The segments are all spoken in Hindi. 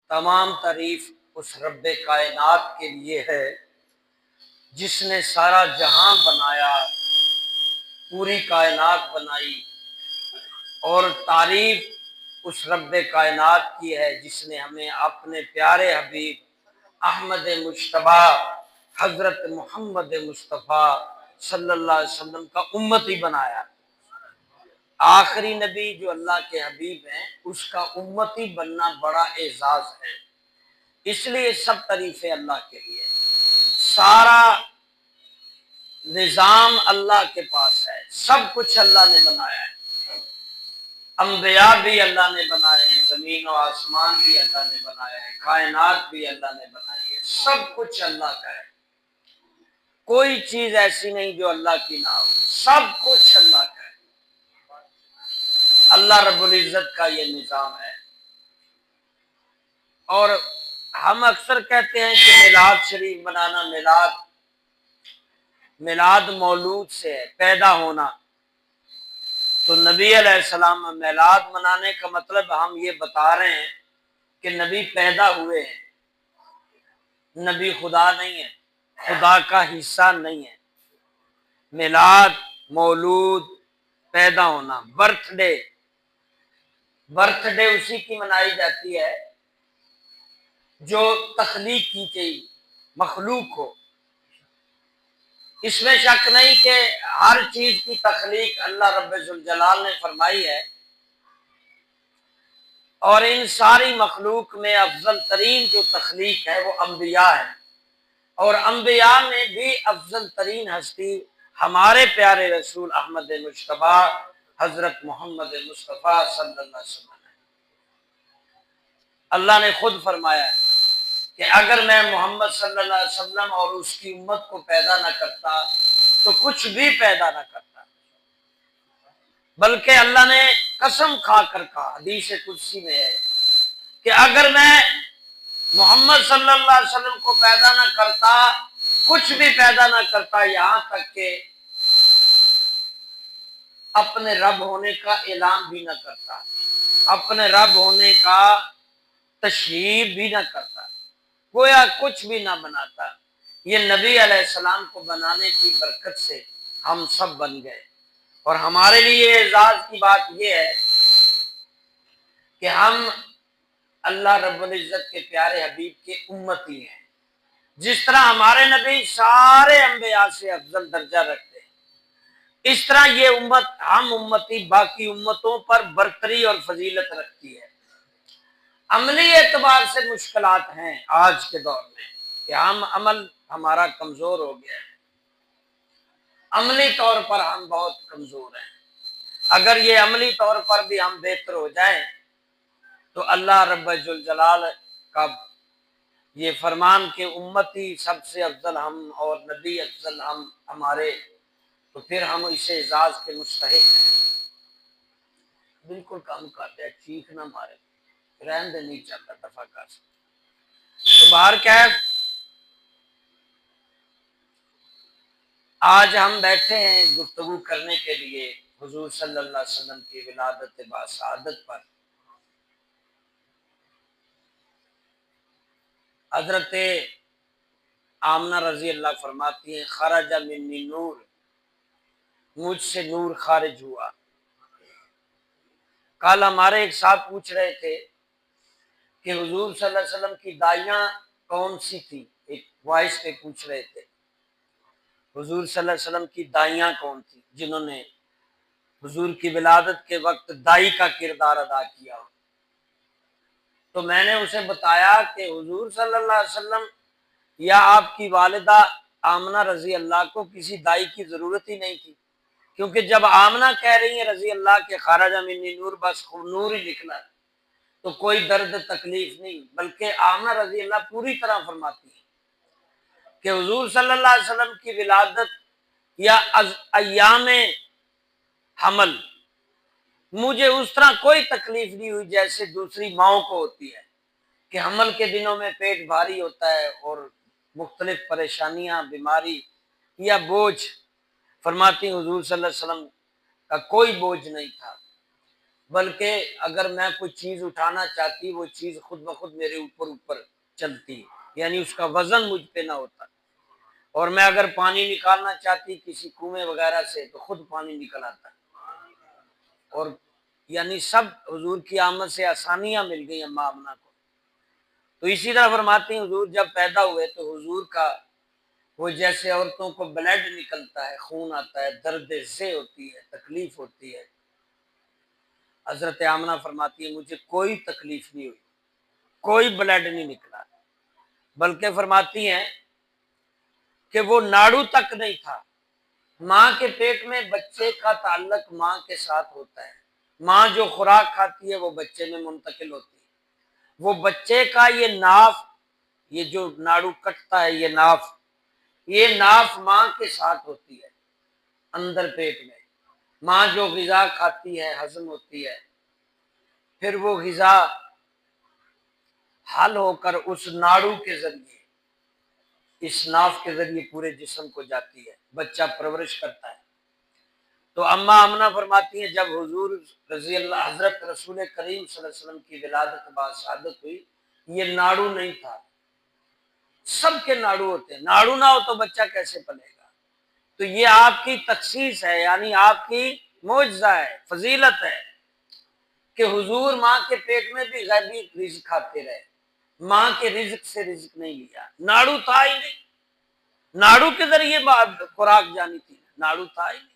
तमाम तारीफ उस रब्बे कायनात के लिए है जिसने सारा जहां बनाया, पूरी कायनात बनाई। और तारीफ उस रब्बे कायनात की है जिसने हमें अपने प्यारे हबीब अहमद मुश्तबा हजरत मोहम्मद मुस्तफ़ा सल्लल्लाहु अलैहि वसल्लम का उम्मती बनाया। आखिरी नबी जो अल्लाह के हबीब हैं उसका उम्मती बनना बड़ा एजाज है। इसलिए सब तारीफें अल्लाह के लिए। सारा निजाम अल्लाह के पास है, सब कुछ अल्लाह ने बनाया है। अंबिया भी अल्लाह ने बनाए हैं, जमीन और आसमान भी अल्लाह ने बनाया है, कायनात भी अल्लाह ने बनाई है। सब कुछ अल्लाह का है, कोई चीज ऐसी नहीं जो अल्लाह की ना हो। सब कुछ अल्लाह का है। अल्लाह रब्बुल इज्जत का ये निजाम है। और हम अक्सर कहते हैं कि मिलाद शरीफ बनाना, मिलाद मौलूद से है, पैदा होना। तो नबी अलैहिस्सलाम मिलाद मनाने का मतलब हम ये बता रहे हैं कि नबी पैदा हुए हैं। नबी खुदा नहीं है, खुदा का हिस्सा नहीं है। मिलाद, मौलूद, पैदा होना, बर्थडे। बर्थडे उसी की मनाई जाती है जो तख्लीक की गई, मखलूक हो। इसमें शक नहीं कि हर चीज की तख्लीक अल्लाह रब्बुल जलाल ने फरमाई है। और इन सारी मखलूक में अफजल तरीन जो तख्लीक है वो अम्बिया है। और अम्बिया में भी अफजल तरीन हस्ती हमारे प्यारे रसूल अहमद मुश्तबा हजरत मोहम्मद मुस्तफ़ा सल्लल्लाहु अलैहि वसल्लम है। अल्लाह ने खुद फरमाया है कि अगर मैं मोहम्मद सल्लल्लाहु अलैहि वसल्लम और उसकी उम्मत को पैदा न करता तो कुछ भी पैदा न करता। बल्कि अल्लाह ने कसम खाकर कहा, हदीस कुदसी में है कि अगर मैं मोहम्मद सल्लल्लाहु अलैहि वसल्लम को पैदा न करता, कुछ भी पैदा न करता, यहां तक के अपने रब होने का ऐलान भी न करता, अपने रब होने का तशहीर भी न करता, गोया कुछ भी ना बनाता। ये नबी अलैहिस्सलाम को बनाने की बरकत से हम सब बन गए। और हमारे लिए एजाज की बात यह है कि हम अल्लाह रब्बुल इज्जत के प्यारे हबीब के उम्मती हैं। जिस तरह हमारे नबी सारे अंबिया से अफजल दर्जा रखते हैं, इस तरह ये उम्मत, हम उम्मती बाकी उम्मतों पर बरतरी और फजीलत रखती है। अमली एतबार से मुश्किलात हैं आज के दौर में कि हम अमल हमारा कमजोर हो गया है। अमली तौर पर हम बहुत कमजोर हैं। अगर ये अमली तौर पर भी हम बेहतर हो जाएं तो अल्लाह रब्बुल जलाल का ये फरमान के उम्मती सबसे अफजल हम और नबी अफजल हम हमारे, तो फिर हम इसे एजाज के मुस्तहिक हैं। बिल्कुल कम करते हैं, चीख ना मारे, रहन दे, नहीं चलता, दफा कर। तो बाहर क्या है, आज हम बैठे हैं गुफ्तगू करने के लिए हुजूर सल्लल्लाहु अलैहि वसल्लम की विलादत बासआदत पर। हजरत आमना रजी अल्लाह फरमाती हैं, खरजा मिन्नी नूर, मुझसे नूर खारिज हुआ। कल हमारे एक साहब पूछ रहे थे कि हुजूर सल्लल्लाहु अलैहि वसल्लम की दाइयां कौन सी थी। एक वॉइस पे पूछ रहे थे हुजूर सल्लल्लाहु अलैहि वसल्लम की दाइयां कौन थी जिन्होंने हुजूर की विलादत के वक्त दाई का किरदार अदा किया। तो मैंने उसे बताया कि हुजूर सल्लल्लाहु अलैहि वसल्लम या आपकी वालिदा आमना रजी अल्लाह को किसी दाई की जरूरत ही नहीं थी, क्योंकि जब आमना कह रही है रजी अल्लाह के खारजा मिन्नी नूर, बस नूर ही निकला, तो कोई दर्द तकलीफ नहीं। बल्कि आमना रजी अल्लाह पूरी तरह फरमाती है कि हुजूर सल्लल्लाहु अलैहि वसल्लम की विलादत या अय्याम हमल मुझे उस तरह कोई तकलीफ नहीं हुई जैसे दूसरी माओं को होती है कि हमल के दिनों में पेट भारी होता है और मुख्तलिफ परेशानियां, बीमारी या बोझ। फरमाती हुजूर सल्लल्लाहु अलैहि वसल्लम का कोई बोझ नहीं था। बल्कि अगर मैं कोई चीज उठाना चाहती वो चीज खुद ब खुद मेरे ऊपर ऊपर चलती, यानी उसका वजन मुझ पे ना होता। और मैं अगर पानी निकालना चाहती किसी कुएं वगैरह से तो खुद पानी निकल आता। और यानी सब हुजूर की आमद से आसानियां मिल गई अम्मा आमना को। तो इसी तरह फरमाती हैं हुजूर जब पैदा हुए तो हुजूर का वो जैसे औरतों को ब्लड निकलता है, खून आता है, दर्द से होती है, तकलीफ होती है, हजरत आमना फरमाती है मुझे कोई तकलीफ नहीं हुई, कोई ब्लड नहीं निकला। बल्कि फरमाती हैं कि वो नाड़ू तक नहीं था। माँ के पेट में बच्चे का ताल्लुक माँ के साथ होता है। माँ जो खुराक खाती है वो बच्चे में मुंतकिल होती है। वो बच्चे का ये नाफ, ये जो नाड़ू कटता है, ये नाफ माँ के साथ होती है अंदर पेट में। माँ जो ग़िज़ा खाती है हजम होती है, फिर वो ग़िज़ा हल होकर उस नाड़ू के जरिए, इस नाफ के जरिए पूरे जिस्म को जाती है, बच्चा परवरिश करता है। तो अम्मा आमना फरमाती हैं जब हुजूर रजी अल्लाह हजरत रसूल करीम सल्लल्लाहु अलैहि वसल्लम की विलादत बाद शहादत हुई, ये नाड़ू नहीं था। सबके नाड़ू होते हैं, नाड़ू ना हो तो बच्चा कैसे पलेगा। तो ये आपकी तखसीस है, यानी आपकी मोजज़ा है, फजीलत है कि हुजूर माँ के पेट में भी गैबी रिज़्क खाते रहे, माँ के रिज़्क से रिज़्क नहीं लिया। नाड़ू था ही नहीं, नाड़ू के जरिए खुराक जानी थी, नाड़ू था ही नहीं।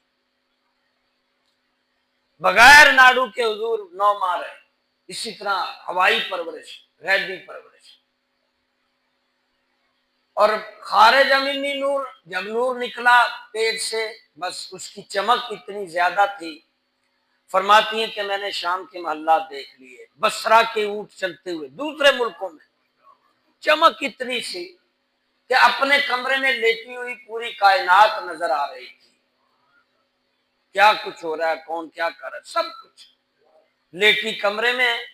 बगैर नाड़ू के हुजूर 9 माह रहे। इसी तरह हवाई परवरिश, गैबी परवरिश। और खारे जमीनी नूर, जब नूर निकला पेट से, बस उसकी चमक इतनी ज्यादा थी, फरमाती हैं कि मैंने शाम के महल्ला देख लिए, बसरा के ऊंट चलते हुए दूसरे मुल्कों में, चमक इतनी सी कि अपने कमरे में लेटी हुई पूरी कायनात नजर आ रही थी। क्या कुछ हो रहा है, कौन क्या कर रहा है, सब कुछ लेटी कमरे में।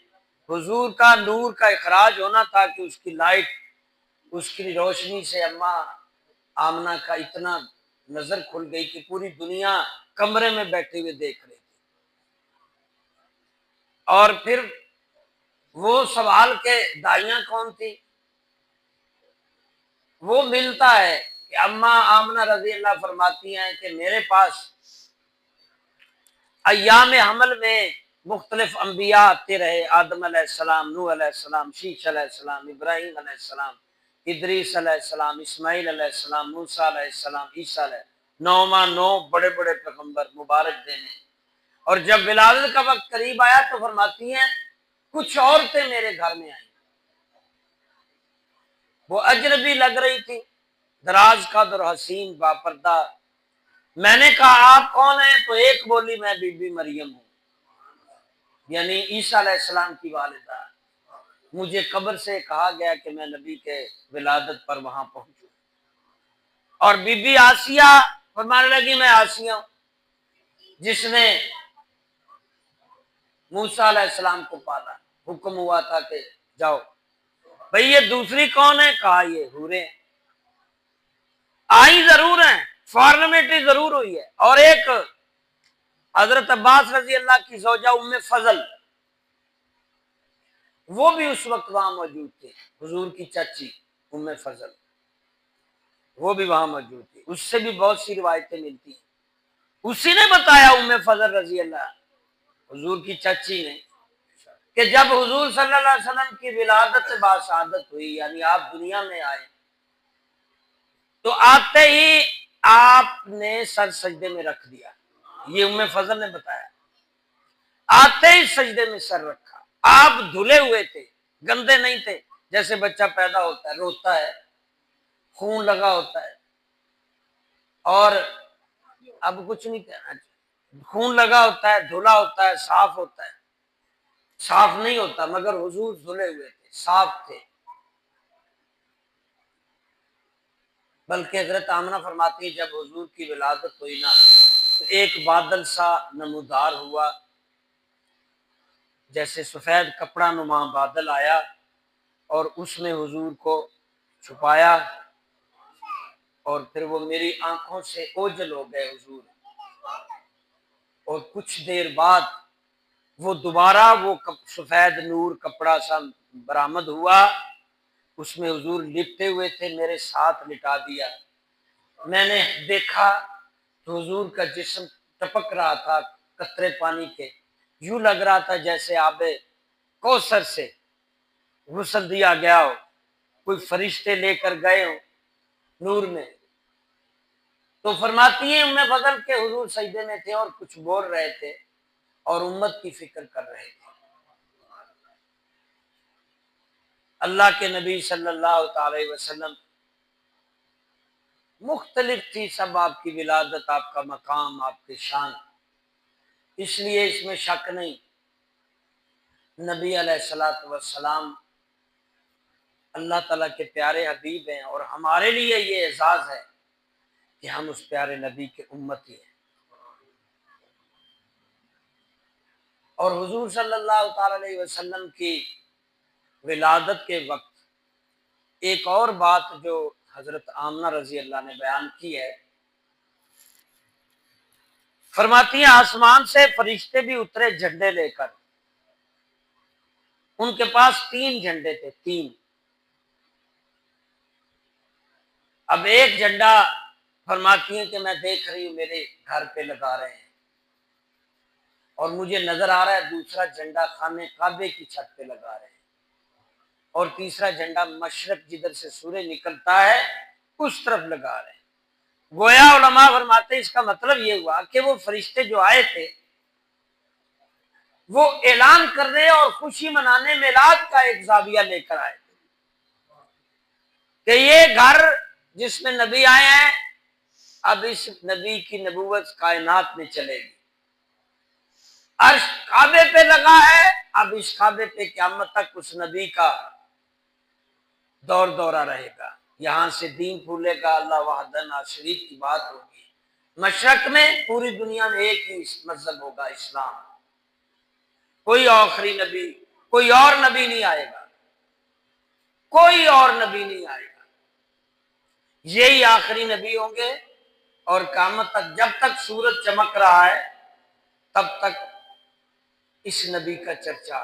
हुजूर का नूर का इखराज होना था कि उसकी लाइट, उसकी रोशनी से अम्मा आमना का इतना नजर खुल गई कि पूरी दुनिया कमरे में बैठे हुए देख रही थी। और फिर वो सवाल के दाइयां कौन थी, वो मिलता है कि अम्मा आमना रजी अल्लाह फरमाती हैं कि मेरे पास अय्याम हमल में मुख्तलिफ अंबिया आते रहे, आदम अलैहिस्सलाम, नूह अलैहिस्सलाम, शीश अलैहिस्सलाम, इब्राहिम अलैहिस्सलाम, इदरीस अलैहिस्सलाम, इस्माइल अलैहिस्सलाम, मूसा अलैहिस्सलाम, ईसा अलैहिस्सलाम, 9 बड़े बड़े पैगंबर मुबारक देने। और जब विलादत का वक्त करीब आया तो फरमाती हैं कुछ औरतें मेरे घर में आई, वो अजनबी लग रही थी, दराज कद और हसीन बापर्दा। मैंने कहा आप कौन है, तो एक बोली मैं बीबी मरियम हूं, यानी ईसा अलैहिस्सलाम की वालिदा। मुझे कब्र से कहा गया कि मैं नबी के विलादत पर वहां पहुंचू। और बीबी आसिया फरमाने लगी मैं आसिया हूं जिसने मूसा अलैहिस्सलाम को पाला, हुक्म हुआ था कि जाओ। भाई ये दूसरी कौन है, कहा ये हूरे आई जरूर है, फॉर्मेलिटी जरूर हुई है। और एक हजरत अब्बास रजी अल्लाह की ज़ौजा उम्मे फजल, वो भी उस वक्त वहां मौजूद थे, हुजूर की चाची उम्मे फजल, वो भी वहां मौजूद थी। उससे भी बहुत सी रिवायतें मिलती हैं। उसी ने बताया उम्मे फजल रजी अल्लाह, हुजूर की चाची ने, कि जब हुजूर सल्लल्लाहु अलैहि वसल्लम की विलादत से बाद शहादत हुई, यानी आप दुनिया में आए, तो आते ही आपने सर सजदे में रख दिया। ये उम्मे फजल ने बताया, आते ही सजदे में सर रखा। आप धुले हुए थे, गंदे नहीं थे। जैसे बच्चा पैदा होता है, रोता है, खून लगा होता है, और अब कुछ नहीं कहना, खून लगा होता है, धुला होता है, साफ होता है, साफ नहीं होता, मगर हुजूर धुले हुए थे, साफ थे। बल्कि हजरत आमना फरमाती है जब हुजूर की विलादत हुई ना, तो एक बादल सा नमूदार हुआ, जैसे सफेद कपड़ा नुमा बादल आया और उसने हुजूर को छुपाया, और फिर वो मेरी आंखों से ओझल हो गए हुजूर। और कुछ देर बाद वो दोबारा वो सफेद नूर कपड़ा सा बरामद हुआ, उसमें हुजूर लिपटे हुए थे, मेरे साथ लिटा दिया। मैंने देखा तो हुजूर का जिस्म टपक रहा था कतरे पानी के, यूं लग रहा था जैसे आबे कौसर से गुस्ल दिया गया हो, कोई फरिश्ते लेकर गए हो नूर में। तो फरमाती है उम्मे फजल के हुजूर सजदे में थे और कुछ बोल रहे थे और उम्मत की फिक्र कर रहे थे। अल्लाह के नबी सल्लल्लाहु अलैहि वसल्लम मुख्तलिफ थी सब आपकी विलादत, आपका मकाम, आपकी शान, इसलिए इसमें शक नहीं नबी अलैहिस्सलातु वस्सलाम अल्लाह ताला के प्यारे हबीब हैं और हमारे लिए ये एजाज है कि हम उस प्यारे नबी के उम्मती हैं। और हुजूर सल्लल्लाहु अलैहि वसल्लम की विलादत के वक्त एक और बात जो हजरत आमना रजी अल्लाह ने बयान की है, फरमाती हैं आसमान से फरिश्ते भी उतरे झंडे लेकर, उनके पास 3 झंडे थे, 3। अब एक झंडा फरमाती हैं कि मैं देख रही हूं मेरे घर पे लगा रहे हैं और मुझे नजर आ रहा है दूसरा झंडा खाने काबे की छत पे लगा रहे हैं और तीसरा झंडा मशरक जिधर से सूरज निकलता है उस तरफ लगा रहे हैं। गोया उलमा फरमाते इसका मतलब ये हुआ कि वो फरिश्ते जो आए थे वो ऐलान करने और खुशी मनाने मिलाद का एक जाविया लेकर आए थे कि ये घर जिसमें नबी आए हैं, अब इस नबी की नबूवत कायनात में चलेगी। अर्श काबे पे लगा है, अब इस काबे पे क़यामत तक उस नबी का दौर दौरा रहेगा, यहां से दीन फूलेगा, अल्लाह वहदना शरीफ की बात होगी। मशरक में पूरी दुनिया में एक ही मजहब होगा, इस्लाम। कोई आखिरी नबी, कोई और नबी नहीं आएगा, कोई और नबी नहीं आएगा, यही आखिरी नबी होंगे। और क़यामत तक जब तक सूरज चमक रहा है तब तक इस नबी का चर्चा,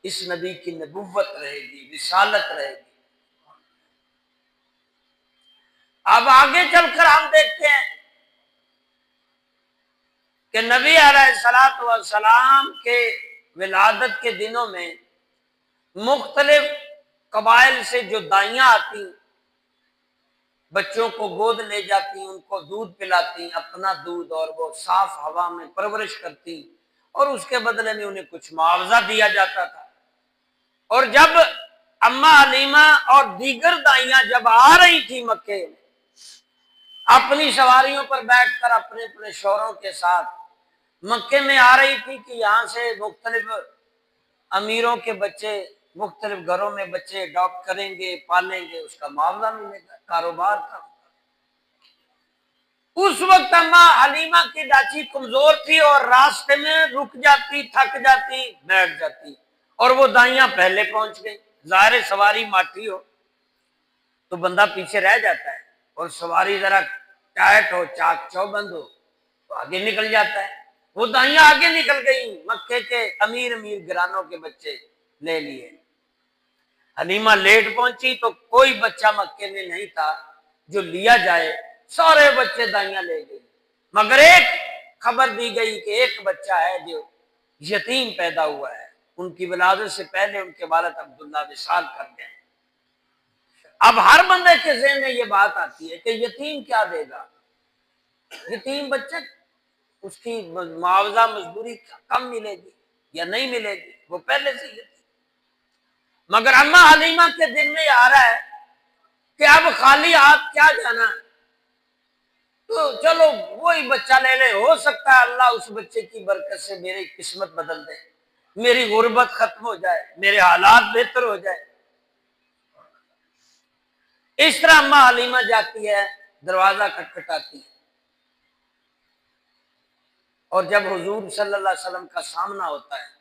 इस नबी की नबुव्वत रहेगी, रिसालत रहेगी। अब आगे चलकर हम देखते हैं कि नबी अलैहिस्सलातु वस्सलाम के विलादत के दिनों में मुख्तलिफ कबाइल से जो दाइयां आती, बच्चों को गोद ले जाती, उनको दूध पिलाती, अपना दूध, और वो साफ हवा में परवरिश करती और उसके बदले में उन्हें कुछ मुआवजा दिया जाता था। और जब अम्मा हलीमा और दीगर दाइयां जब आ रही थी मक्के में अपनी सवारियों पर बैठकर अपने अपने शौहरों के साथ मक्के में आ रही थी कि यहाँ से मुख्तलिफ अमीरों के बच्चे मुख्तलिफ घरों में बच्चे अडॉप्ट करेंगे, पालेंगे, उसका मुआवजा मिलेगा, कारोबार था। उस वक्त अम्मा हलीमा की डाची कमजोर थी और रास्ते में रुक जाती, थक जाती, बैठ जाती और वो दाइयां पहले पहुंच गई। जाहिर सवारी माठी हो तो बंदा पीछे रह जाता है और सवारी जरा टाइट हो, चाक चौबंद हो तो आगे निकल जाता है। वो दाइयां आगे निकल गई, मक्के के अमीर अमीर घरानों के बच्चे ले लिए। हलीमा लेट पहुंची तो कोई बच्चा मक्के में नहीं था जो लिया जाए, सारे बच्चे दाइयां ले गई, मगर एक खबर दी गई कि एक बच्चा है जो यतीम पैदा हुआ है, उनकी विलादत से पहले उनके वालिद अब्दुल्ला विसाल कर गए। अब हर बंदे के ज़हन में ये बात आती है कि यतीम क्या देगा, यतीम बच्चे उसकी मुआवजा मजदूरी कम मिलेगी या नहीं मिलेगी, वो पहले से यतीम। मगर अम्मा हलीमा के दिल में आ रहा है कि अब खाली हाथ क्या जाना, तो चलो वही बच्चा ले ले, हो सकता है अल्लाह उस बच्चे की बरकत से मेरी किस्मत बदल दे, मेरी गुर्बत खत्म हो जाए, मेरे हालात बेहतर हो जाए। इस तरह अम्मा हलीमा जाती है, दरवाजा खटखटाती है और जब हुजूर सल्लल्लाहु अलैहि वसल्लम का सामना होता है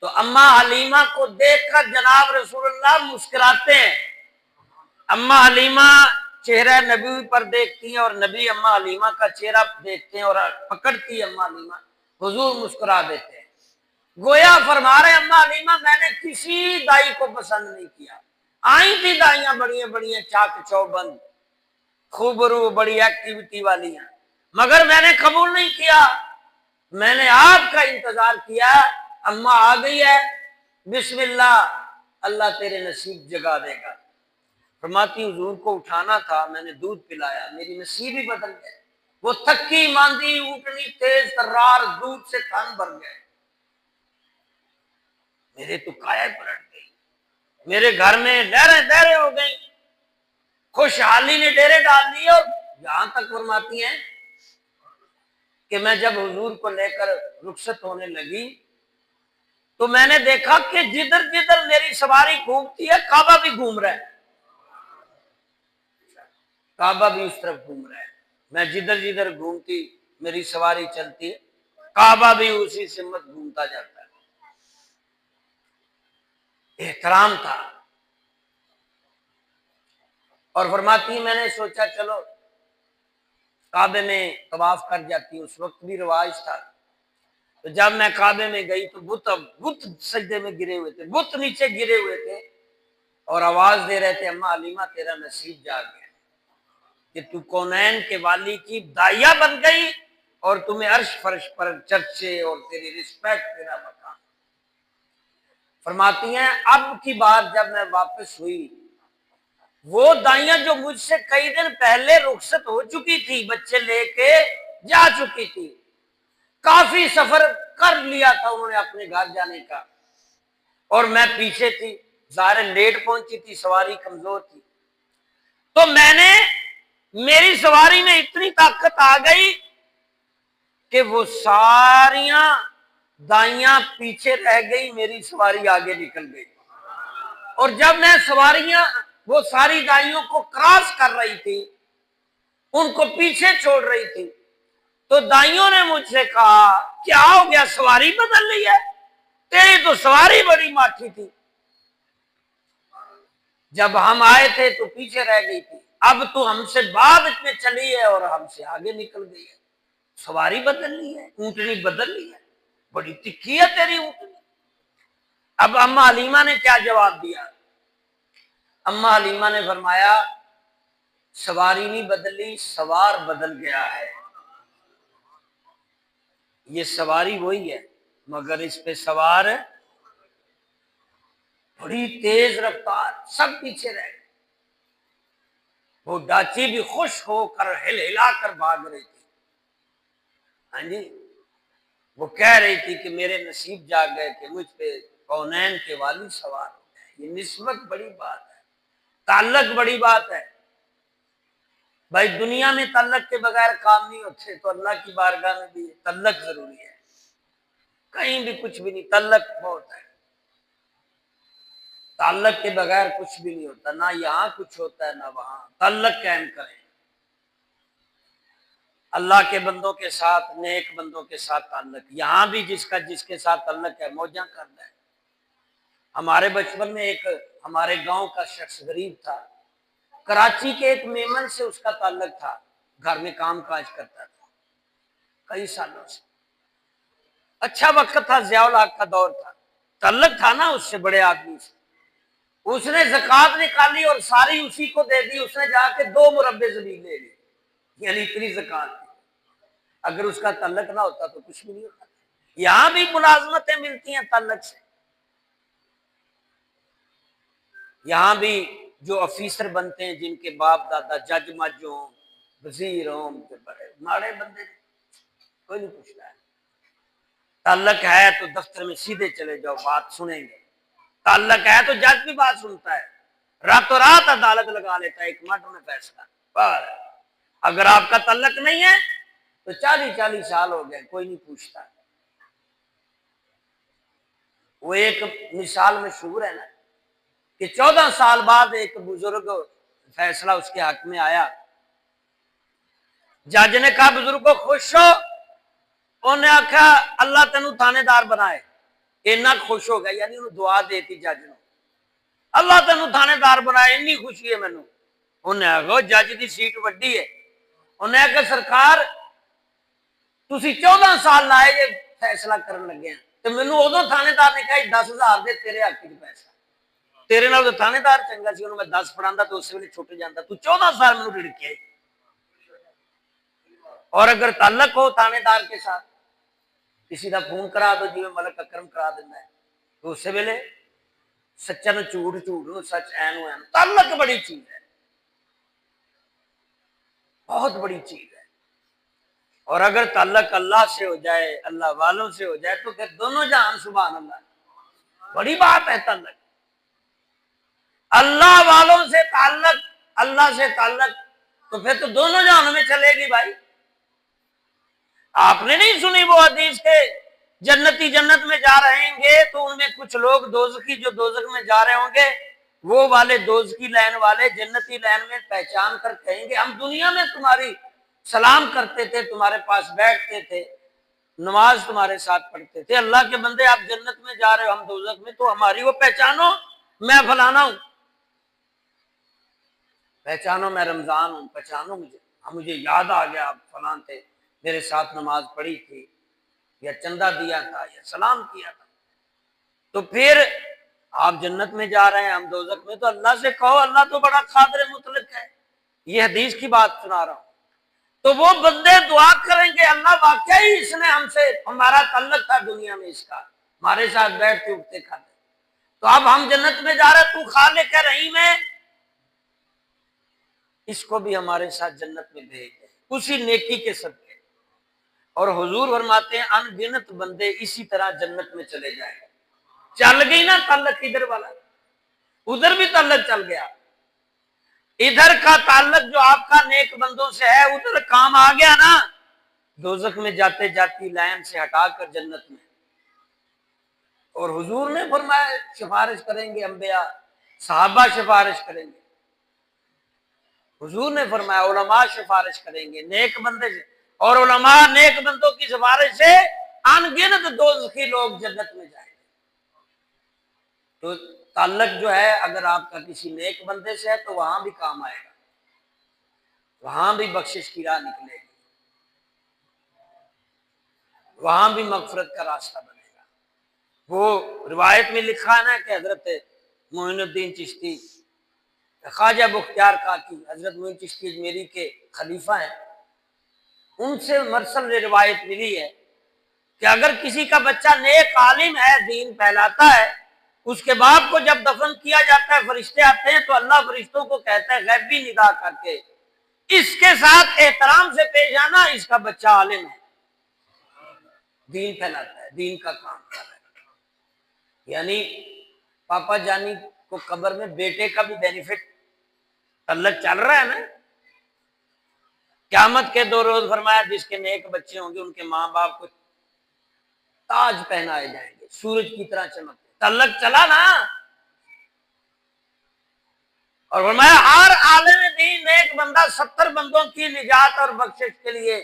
तो अम्मा हलीमा को देखकर जनाब रसूलुल्लाह मुस्कुराते हैं। अम्मा हलीमा चेहरा नबी पर देखती हैं और नबी अम्मा हलीमा का चेहरा देखते हैं और पकड़ती है अम्मा हलीमा, हुजूर मुस्कुरा देते हैं। गोया फरमा रहे अम्मा हलीमा मैंने किसी दाई को पसंद नहीं किया। आई थी दाइयां बड़ी बड़ी चाक चौबंद खूबरू बड़ी एक्टिविटी वाली हैं, मगर मैंने कबूल नहीं किया। मैंने आपका इंतजार किया, अम्मा आ गई है, बिस्मिल्लाह, अल्लाह तेरे नसीब जगा देगा। फरमाती हुजूर को उठाना था, मैंने दूध पिलाया, मेरी नसीब ही बदल गए। वो थकी मांदी ऊँटनी तेज तर्रार दूध से थन भर गए। मेरे तो काया पलट गई, मेरे घर में लहरें दहरें हो गई, खुशहाली ने डेरे डाल दिए। और यहां तक फरमाती हैं कि मैं जब हुजूर को लेकर रुखसत होने लगी तो मैंने देखा कि जिधर जिधर मेरी सवारी घूमती है काबा भी घूम रहा है, काबा भी उस तरफ घूम रहा है। मैं जिधर जिधर घूमती मेरी सवारी चलती है, काबा भी उसी सिमत घूमता जाता है। एहतराम था। और फरमाती मैंने सोचा चलो काबे में तवाफ कर जाती हूँ, उस वक्त भी रिवाज था। तो जब मैं काबे में गई तो बुत सजदे में गिरे हुए थे, बुत नीचे गिरे हुए थे और आवाज दे रहे थे अम्मा हलीमा तेरा नसीब जाग गया कि तू कौनैन के वाली की दाइया बन गई और तुम्हें अर्श फर्श पर चर्चे और तेरी रिस्पेक्ट, तेरा मकान। फरमाती हैं अब की बार जब मैं वापस हुई, वो दाइयां जो मुझसे कई दिन पहले रुखसत हो चुकी थी, बच्चे लेके जा चुकी थी, काफी सफर कर लिया था उन्होंने अपने घर जाने का, और मैं पीछे थी, ज़ाहिर लेट पहुंची थी, सवारी कमजोर थी। तो मेरी सवारी में इतनी ताकत आ गई कि वो सारियां दाइयां पीछे रह गई, मेरी सवारी आगे निकल गई। और जब मैं सवारियां वो सारी दाइयों को क्रॉस कर रही थी, उनको पीछे छोड़ रही थी, तो दाइयों ने मुझसे कहा क्या हो गया, सवारी बदल ली है, तेरी तो सवारी बड़ी माठी थी, जब हम आए थे तो पीछे रह गई थी, अब तो हमसे बाद में चली है और हमसे आगे निकल गई है, सवारी बदल ली है, ऊंटनी बदल ली है, बड़ी तिखी है तेरी ऊंटनी। अब अम्मा हलीमा ने क्या जवाब दिया? अम्मा हलीमा ने फरमाया सवारी नहीं बदली, सवार बदल गया है। ये सवारी वही है मगर इस पे सवार बड़ी तेज रफ्तार, सब पीछे रह गए। वो डाची भी खुश होकर हिल हिला कर भाग रही थी। हाँ जी, वो कह रही थी कि मेरे नसीब जाग गए कि मुझ पे कौनैन के वाली सवार हो गए। ये निस्बत बड़ी बात है, ताल्लुक बड़ी बात है भाई। दुनिया में ताल्लुक के बगैर काम नहीं होते, तो अल्लाह की बारगाह में भी ताल्लुक जरूरी है। कहीं भी कुछ भी नहीं, ताल्लुक बहुत है, ताल्लुक के बगैर कुछ भी नहीं होता, ना यहाँ कुछ होता है ना वहां। ताल्लुक कायम करें अल्लाह के बंदों के साथ, नेक बंदों के साथ ताल्लुक। यहाँ भी जिसका जिसके साथ ताल्लुक है मौजा करना है। हमारे बचपन में एक हमारे गांव का शख्स गरीब था, कराची के एक मेमन से उसका ताल्लुक था, घर में काम काज करता था कई सालों से। अच्छा वक्त था, ज़ियाउल हक का दौर था, ताल्लुक था ना उससे, बड़े आदमी से। उसने ज़कात निकाली और सारी उसी को दे दी। उसने जाके 2 मुरब्बे ज़मीन ले ली, यानी इतनी ज़कात थी। अगर उसका ताल्लुक ना होता तो कुछ भी नहीं होता। यहां भी मुलाजमतें मिलती हैं ताल्लुक से। यहां भी जो ऑफिसर बनते हैं, जिनके बाप दादा जज मज हो, वजीर हो, बड़े माड़े बंदे, कोई नहीं पूछता है। ताल्लुक है तो दफ्तर में सीधे चले जाओ, बात सुनेंगे। ताल्लुक है तो जज भी बात सुनता है, रातों रात अदालत लगा लेता है, 1 मिनट में फैसला। पर अगर आपका ताल्लुक नहीं है तो 40-40 साल हो गए, कोई नहीं पूछता। वो एक मिसाल मशहूर है ना कि 14 साल बाद एक बुजुर्ग फैसला उसके हक में आया। जज ने कहा बुजुर्ग को खुश हो, उन्हें आख्या अल्लाह तेनू थानेदार बनाए। इन्ना खुश हो गया, यानी उन्हें दुआ देती जज ने, अल्लाह तेनू थानेदार बनाए, इन्नी खुशी है मैनू। उन्हें आखो जज की सीट वड्डी है। उन्हें आख्या सरकार तुसी 14 साल लाए जे फैसला करन लगे हैं, तो मैनू उदों थानेदार ने कहा 10,000 दे तेरे हक च पैसा, तेरे नाल तो थानेदार चंगा सी, मैं 10 फड़ा तो उस वे छुट जाता, तू 14 साल मैनू रिड़किया। और अगर ताल्लक हो थानेदार के साथ, किसी का फोन करा दो जिवें मलक अकरम करा देना है, तो उस वेले सच्चा नु झूठ, झूठ नु सच, ऐन ऐन। ताल्लक बड़ी चीज है, बहुत बड़ी चीज है। और अगर ताल्लक अल्लाह से हो जाए, अल्लाह वालों से हो जाए, तो फिर दोनों जहान सुभान अल्लाह, बड़ी बात है ताल्लक। अल्लाह वालों से ताल्लक, अल्लाह से ताल्लक, तो फिर तो दोनों जहानों में चलेगी भाई। आपने नहीं सुनी वो हदीस के जन्नती जन्नत में जा रहेंगे तो उनमें कुछ लोग दोजखी जो दोजख में जा रहे होंगे, वो वाले दोजखी लाइन वाले जन्नती लाइन में पहचान कर कहेंगे हम दुनिया में तुम्हारी सलाम करते थे, तुम्हारे पास बैठते थे, नमाज तुम्हारे साथ पढ़ते थे, अल्लाह के बंदे आप जन्नत में जा रहे हो, हम दोजख में, तो हमारी वो पहचानो, मैं फलाना हूं, पहचानो मैं रमजान हूं, पहचानो मुझे याद आ गया आप फलान थे, मेरे साथ नमाज पढ़ी थी, या चंदा दिया था, या सलाम किया था। तो फिर आप जन्नत में जा रहे हैं, हम दोजख में, तो अल्लाह से कहो, अल्लाह तो बड़ा कादिर मुतलक है, ये हदीस की बात सुना रहा हूं। तो वो बंदे दुआ करेंगे, अल्लाह वाकई इसने हमसे, हमारा तल्लक था दुनिया में इसका, हमारे साथ बैठते उठते खाते, तो अब हम जन्नत में जा रहे, तू खालिक है, रहीम है, इसको भी हमारे साथ जन्नत में भेज दे, उसी नेकी के सदके। और हुजूर फरमाते हैं अनगिनत बंदे इसी तरह जन्नत में चले जाएंगे। चल गई ना ताल्लुक इधर वाला, उधर भी ताल्लुक चल गया, इधर का ताल्लुक जो आपका नेक बंदों से है उधर काम आ गया ना, दोजख में जाते जाती लाइन से हटाकर जन्नत में। और हुजूर ने फरमाया सिफारिश करेंगे अंबिया, सहाबा सिफारिश करेंगे, हुजूर ने फरमाया उलमा सिफारिश करेंगे नेक बंदे से, और उलमा नेक बंदों की सिफारिश से अनगिनत दोज़खी लोग जन्नत में जाएंगे। तो ताल्लुक जो है अगर आपका किसी नेक बंदे से है तो वहां भी काम आएगा, वहां भी बख्शिश की राह निकलेगी, वहां भी मगफरत का रास्ता बनेगा। वो रिवायत में लिखा है ना कि हजरत मोइनुद्दीन चिश्ती, ख्वाजा बुख्तियार काकी, हजरत मोइन चिश्ती अजमेरी के खलीफा हैं, उनसे मरसल रिवायत मिली है कि अगर किसी का बच्चा नेक आलिम है, दीन फैलाता है, उसके बाप को जब दफन किया जाता है फरिश्ते आते हैं तो अल्लाह फरिश्तों को कहता है गैबी निदा करके इसके साथ एहतराम से पेश आना, इसका बच्चा आलिम है, दीन फैलाता है, दीन का काम कर रहा है। यानी पापा जानी को कब्र में बेटे का भी बेनिफिट ताल्लुक चल रहा है ना। क़यामत के 2 रोज फरमाया जिसके नेक बच्चे होंगे उनके माँ बाप को ताज पहनाए जाएंगे, सूरज की तरह चमकते, ताल्लुक चला ना। और फरमाया हर आलिम दीन नेक बंदा 70 बंदों की निजात और बख्शिश के लिए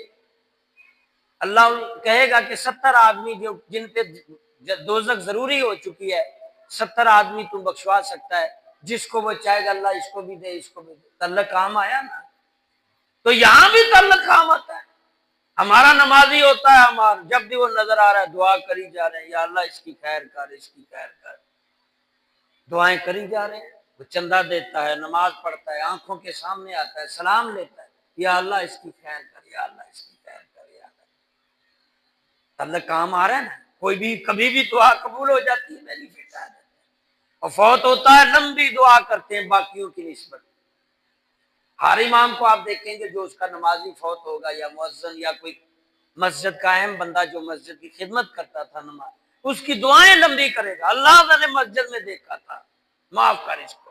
अल्लाह कहेगा कि 70 आदमी जो जिन पे दोजख जरूरी हो चुकी है, 70 आदमी तुम बख्शवा सकता है, जिसको वो चाहेगा अल्लाह इसको भी दे, इसको भी दे। ताल्लुक काम आया ना। तो यहां भी ताल्लुक काम आता है। हमारा नमाजी होता है, हमारा जब भी वो नजर आ रहा है दुआ करी जा रहे हैं, या अल्लाह इसकी खैर कर, इसकी खैर कर, दुआएं करी जा रहे हैं। वो चंदा देता है, नमाज पढ़ता है, आंखों के सामने आता है, सलाम लेता है, या अल्लाह इसकी खैर कर, या अल्लाह इसकी खैर कर, या ताल्लुक काम आ रहा है ना। कोई भी कभी भी दुआ कबूल हो जाती है, बेनिफिट आ जाता है। और फौत होता है लंबी दुआ करते हैं बाकियों की निस्बत। हर इमाम को आप देखेंगे जो उसका नमाजी फौत होगा, या मुअज्जिन, या कोई मस्जिद का अहम बंदा जो मस्जिद की खिदमत करता था, नमाज उसकी दुआएं लंबी करेगा, अल्लाह मैंने मस्जिद में देखा था, माफ कर इसको,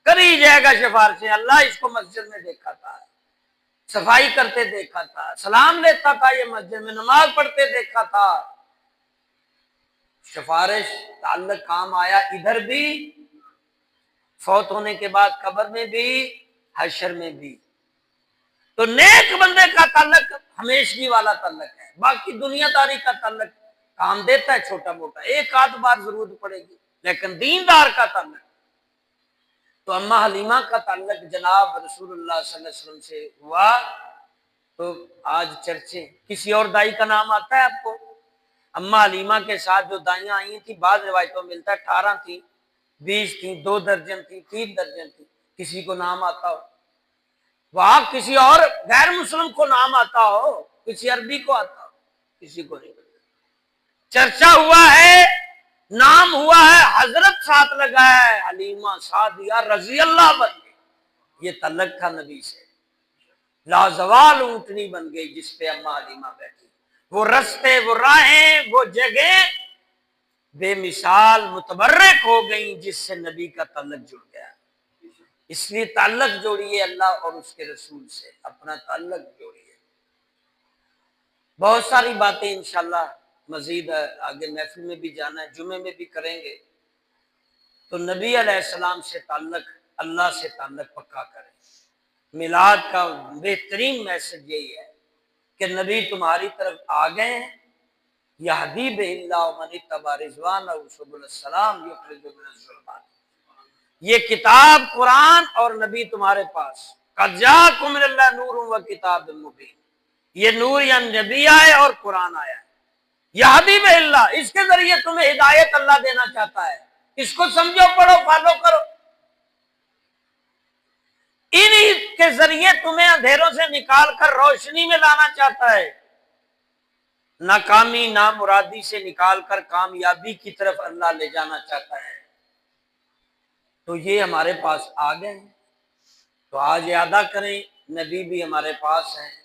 करी जाएगा सिफारिशें, अल्लाह इसको मस्जिद में देखा था, सफाई करते देखा था, सलाम लेता था, ये मस्जिद में नमाज पढ़ते देखा था। सिफारिश ताल्लुक काम आया इधर भी, फौत होने के बाद कब्र में भी, हशर में भी। तो नेक बंदे का ताल्लुक हमेशगी वाला ताल्लुक है, बाकी दुनियादारी का ताल्लुक काम देता है छोटा मोटा, एक आध बार जरूरत पड़ेगी, लेकिन दीनदार का ताल्लुक। तो अम्मा हलीमा का ताल्लुक जनाब रसूलुल्लाह सल्लल्लाहु अलैहि वसल्लम से हुआ, तो आज चर्चे। किसी और दाई का नाम आता है आपको? अम्मा हलीमा के साथ जो दाइयां आई थी, बाद रिवायतों में मिलता है 18 थी, 20 थी, 2 दर्जन थी, 3 दर्जन थी, किसी को नाम आता हो, वहां किसी और गैर मुस्लिम को नाम आता हो, किसी अरबी को आता हो, किसी को नहीं। चर्चा हुआ है, नाम हुआ है, हजरत साथ लगा है, हलीमा सादिया रजी अल्लाह बन गई। ये तल्लक था नबी से। लाजवाल ऊंटनी बन गई जिस पे अम्मा हलीमा बैठी। वो रस्ते, वो राहें, वो जगह बेमिसाल मुतबर्रक हो गई जिससे नबी का तल्लक जुड़ गया। इसलिए ताल्लुक जोड़िए अल्लाह और उसके रसूल से, अपना ताल्लुक जोड़िए। बहुत सारी बातें इंशाल्लाह मजीद आगे महफिल में भी जाना है, जुमे में भी करेंगे। तो नबी अलैहिस्सलाम से ताल्लुक, अल्लाह से ताल्लुक पक्का करें। मिलाद का बेहतरीन मैसेज यही है कि नबी तुम्हारी तरफ आ गए हैं। ये किताब कुरान और नबी तुम्हारे पास, किताब मुबीन, ये नूर या नबी आए और कुरान आया है। यहदी बिल्लाह, इसके जरिए तुम्हें हिदायत अल्लाह देना चाहता है। इसको समझो, पढ़ो, फॉलो करो। इन्हीं के जरिए तुम्हें अंधेरों से निकाल कर रोशनी में लाना चाहता है। नाकामी, नामुरादी से निकालकर कामयाबी की तरफ अल्लाह ले जाना चाहता है। तो ये हमारे पास आ गए हैं, तो आज यादा करें, नबी भी हमारे पास हैं।